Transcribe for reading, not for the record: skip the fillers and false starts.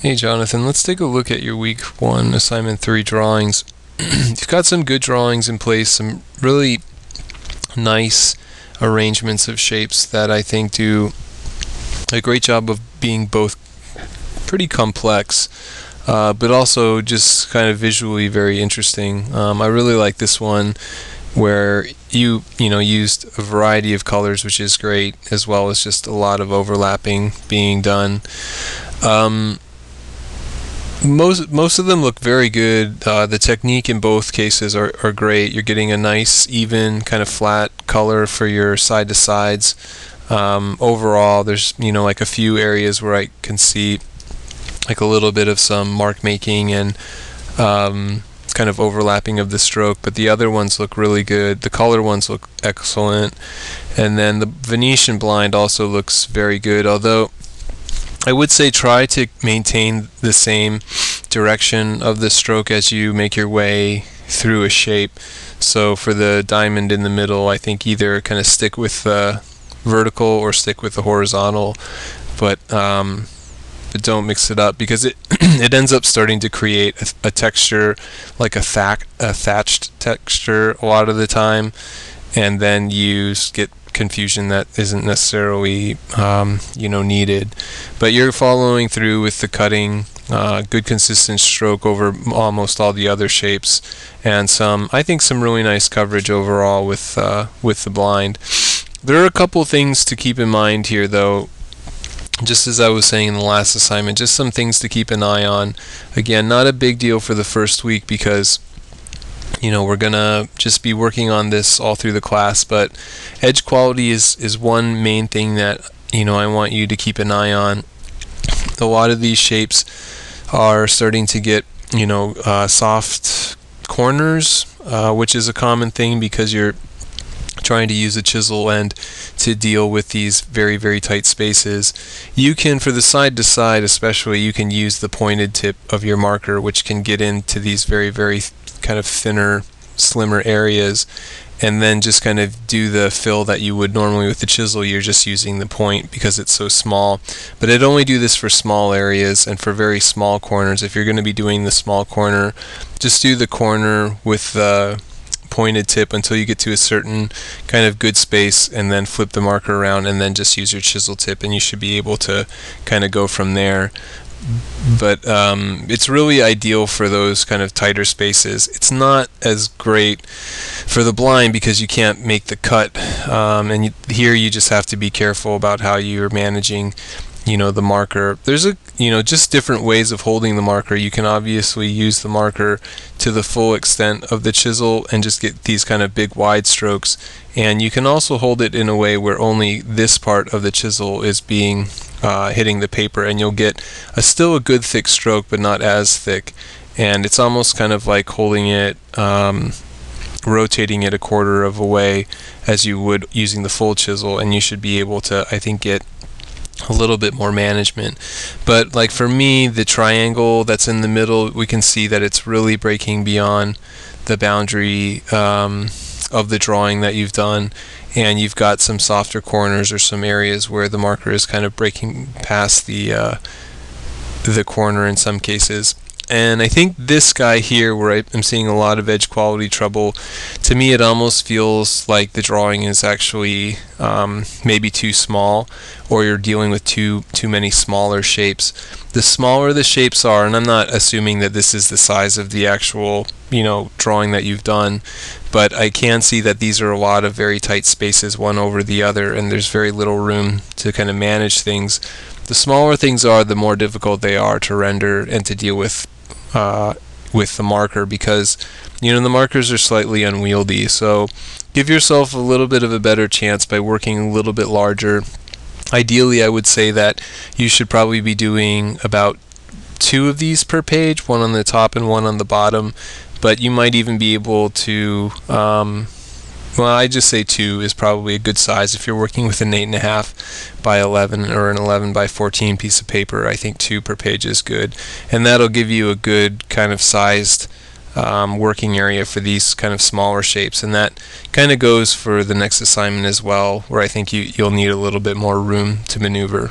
Hey Jonathan, let's take a look at your week 1 assignment 3 drawings. You've got some good drawings in place, some really nice arrangements of shapes that I think do a great job of being both pretty complex, but also just kind of visually very interesting. I really like this one where you used a variety of colors, which is great, as well as just a lot of overlapping being done. Most of them look very good. The technique in both cases are great. You're getting a nice, even, kind of flat color for your side to sides. Overall, there's like a few areas where I can see like a little bit of some mark making and kind of overlapping of the stroke, but the other ones look really good. The color ones look excellent, and then the Venetian blind also looks very good, although I would say try to maintain the same direction of the stroke as you make your way through a shape. So for the diamond in the middle, I think either kind of stick with the vertical or stick with the horizontal, but don't mix it up, because it it ends up starting to create a texture like a thatched texture a lot of the time, and then you get confusion that isn't necessarily needed. But you're following through with the cutting, good consistent stroke over almost all the other shapes, and I think some really nice coverage overall with the blind. There are a couple things to keep in mind here, though. Just as I was saying in the last assignment, just some things to keep an eye on. Again, not a big deal for the first week, because we're gonna just be working on this all through the class, but edge quality is one main thing that I want you to keep an eye on. A lot of these shapes are starting to get soft corners, which is a common thing because you're trying to use a chisel end to deal with these very, very tight spaces. You can, for the side to side especially, you can use the pointed tip of your marker, which can get into these very, very kind of thinner, slimmer areas, and then just kind of do the fill that you would normally with the chisel. You're just using the point because it's so small. But I'd only do this for small areas and for very small corners. If you're going to be doing the small corner, just do the corner with the pointed tip until you get to a certain kind of good space, and then flip the marker around and then just use your chisel tip, and you should be able to kind of go from there. But it's really ideal for those kind of tighter spaces. It's not as great for the blind because you can't make the cut, and here you just have to be careful about how you're managing the marker. There's just different ways of holding the marker. You can obviously use the marker to the full extent of the chisel and just get these kind of big wide strokes, and you can also hold it in a way where only this part of the chisel is being hitting the paper, and you'll get still a good thick stroke, but not as thick. And it's almost kind of like holding it, rotating it a quarter of a way as you would using the full chisel, and you should be able to, I think, get a little bit more management. But like for me, the triangle that's in the middle, we can see that it's really breaking beyond the boundary of the drawing that you've done, and you've got some softer corners or some areas where the marker is kind of breaking past the corner in some cases. And I think this guy here, where I'm seeing a lot of edge quality trouble, to me it almost feels like the drawing is actually maybe too small, or you're dealing with too many smaller shapes. The smaller the shapes are, and I'm not assuming that this is the size of the actual drawing that you've done, but I can see that these are a lot of very tight spaces one over the other, and there's very little room to kind of manage things. The smaller things are, the more difficult they are to render and to deal with the marker, because the markers are slightly unwieldy. So give yourself a little bit of a better chance by working a little bit larger. Ideally, I would say that you should probably be doing about 2 of these per page, one on the top and one on the bottom, but you might even be able to I just say 2 is probably a good size. If you're working with an 8.5 by 11 or an 11 by 14 piece of paper, I think 2 per page is good, and that'll give you a good kind of sized working area for these kind of smaller shapes. And that kind of goes for the next assignment as well, where I think you'll need a little bit more room to maneuver.